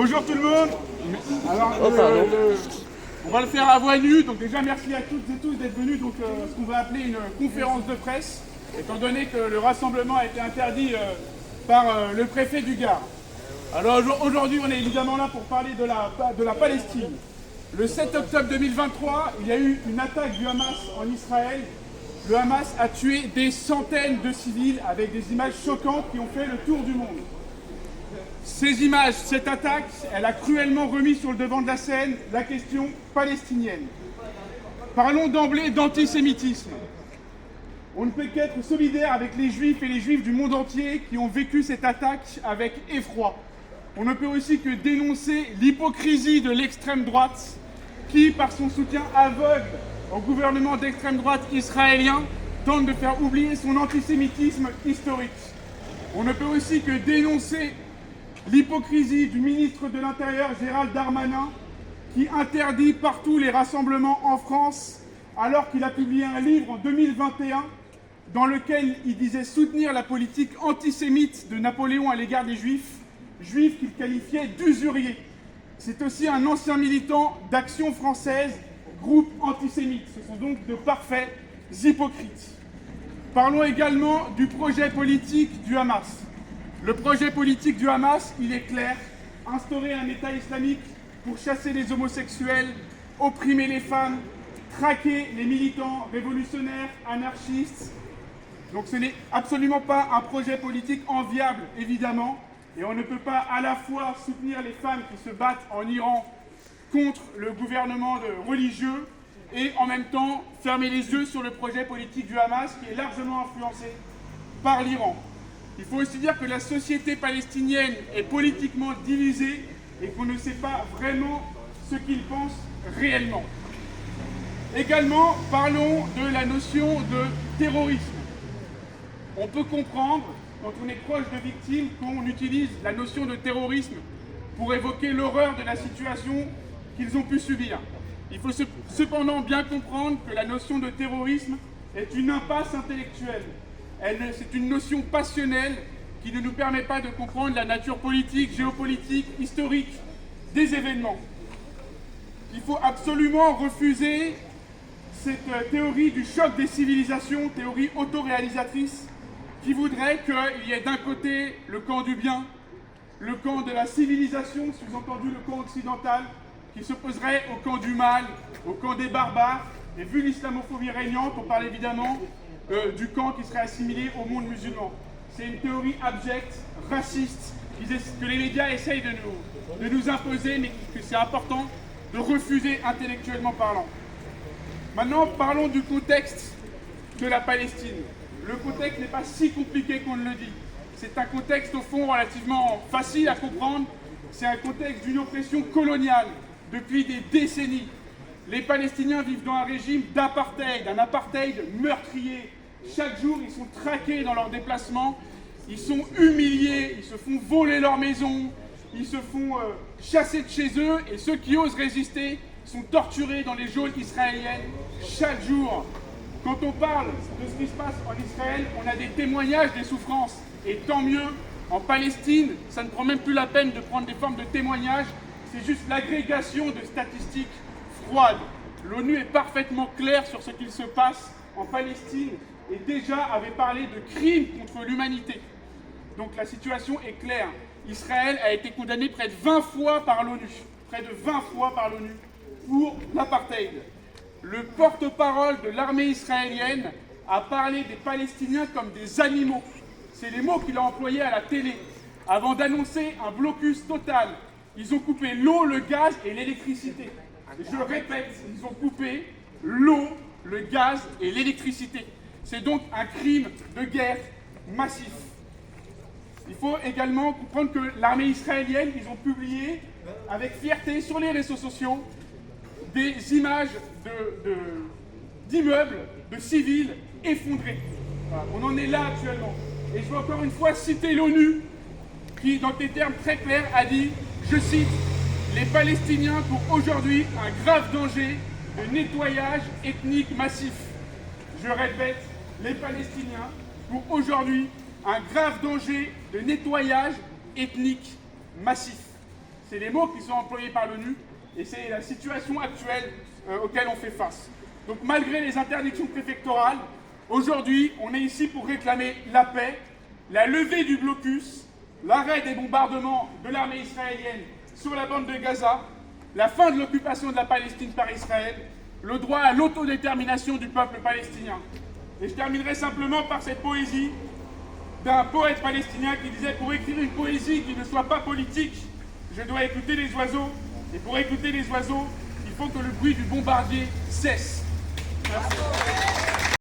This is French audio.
Bonjour tout le monde. Alors, on va le faire à voix nue. Donc déjà, merci à toutes et tous d'être venus. Donc, ce qu'on va appeler une conférence de presse, étant donné que le rassemblement a été interdit par le préfet du Gard. Alors aujourd'hui, on est évidemment là pour parler de la Palestine. Le 7 octobre 2023, il y a eu une attaque du Hamas en Israël. Le Hamas a tué des centaines de civils avec des images choquantes qui ont fait le tour du monde. Ces images, cette attaque, elle a cruellement remis sur le devant de la scène la question palestinienne. Parlons d'emblée d'antisémitisme. On ne peut qu'être solidaire avec les juifs et les juifs du monde entier qui ont vécu cette attaque avec effroi. On ne peut aussi que dénoncer l'hypocrisie de l'extrême droite qui, par son soutien aveugle au gouvernement d'extrême droite israélien, tente de faire oublier son antisémitisme historique. On ne peut aussi que dénoncer l'hypocrisie du ministre de l'Intérieur, Gérald Darmanin, qui interdit partout les rassemblements en France, alors qu'il a publié un livre en 2021 dans lequel il disait soutenir la politique antisémite de Napoléon à l'égard des Juifs, Juifs qu'il qualifiait d'usuriers. C'est aussi un ancien militant d'Action française, groupe antisémite. Ce sont donc de parfaits hypocrites. Parlons également du projet politique du Hamas. Le projet politique du Hamas, il est clair, instaurer un État islamique pour chasser les homosexuels, opprimer les femmes, traquer les militants révolutionnaires, anarchistes. Donc ce n'est absolument pas un projet politique enviable, évidemment, et on ne peut pas à la fois soutenir les femmes qui se battent en Iran contre le gouvernement religieux et en même temps fermer les yeux sur le projet politique du Hamas qui est largement influencé par l'Iran. Il faut aussi dire que la société palestinienne est politiquement divisée et qu'on ne sait pas vraiment ce qu'ils pensent réellement. Également, parlons de la notion de terrorisme. On peut comprendre, quand on est proche de victimes, qu'on utilise la notion de terrorisme pour évoquer l'horreur de la situation qu'ils ont pu subir. Il faut cependant bien comprendre que la notion de terrorisme est une impasse intellectuelle. C'est une notion passionnelle qui ne nous permet pas de comprendre la nature politique, géopolitique, historique des événements. Il faut absolument refuser cette théorie du choc des civilisations, théorie autoréalisatrice, qui voudrait qu'il y ait d'un côté le camp du bien, le camp de la civilisation, sous-entendu le camp occidental, qui s'opposerait au camp du mal, au camp des barbares. Et vu l'islamophobie régnante, on parle évidemment du camp qui serait assimilé au monde musulman. C'est une théorie abjecte, raciste, que les médias essayent de nous imposer, mais que c'est important de refuser intellectuellement parlant. Maintenant, parlons du contexte de la Palestine. Le contexte n'est pas si compliqué qu'on ne le dit. C'est un contexte, au fond, relativement facile à comprendre. C'est un contexte d'une oppression coloniale depuis des décennies. Les Palestiniens vivent dans un régime d'apartheid, un apartheid meurtrier. Chaque jour, ils sont traqués dans leurs déplacements, ils sont humiliés, ils se font voler leur maison, ils se font chasser de chez eux, et ceux qui osent résister sont torturés dans les geôles israéliennes chaque jour. Quand on parle de ce qui se passe en Israël, on a des témoignages des souffrances, et tant mieux. En Palestine, ça ne prend même plus la peine de prendre des formes de témoignages, c'est juste l'agrégation de statistiques froides. L'ONU est parfaitement claire sur ce qu'il se passe en Palestine et déjà avait parlé de crimes contre l'humanité. Donc la situation est claire. Israël a été condamné près de 20 fois par l'ONU, pour l'apartheid. Le porte-parole de l'armée israélienne a parlé des Palestiniens comme des animaux. C'est les mots qu'il a employés à la télé, avant d'annoncer un blocus total. Ils ont coupé l'eau, le gaz et l'électricité. Je répète, ils ont coupé l'eau, le gaz et l'électricité. C'est donc un crime de guerre massif. Il faut également comprendre que l'armée israélienne, ils ont publié avec fierté sur les réseaux sociaux des images d'immeubles, de civils effondrés. Voilà, on en est là actuellement. Et je veux encore une fois citer l'ONU qui, dans des termes très clairs, a dit, je cite, « Les Palestiniens courent aujourd'hui un grave danger de nettoyage ethnique massif. » Je répète, les Palestiniens courent aujourd'hui un grave danger de nettoyage ethnique massif. C'est les mots qui sont employés par l'ONU et c'est la situation actuelle auquel on fait face. Donc malgré les interdictions préfectorales, aujourd'hui, on est ici pour réclamer la paix, la levée du blocus, l'arrêt des bombardements de l'armée israélienne sur la bande de Gaza, la fin de l'occupation de la Palestine par Israël, le droit à l'autodétermination du peuple palestinien. Et je terminerai simplement par cette poésie d'un poète palestinien qui disait « Pour écrire une poésie qui ne soit pas politique, je dois écouter les oiseaux. Et pour écouter les oiseaux, il faut que le bruit du bombardier cesse. » Merci.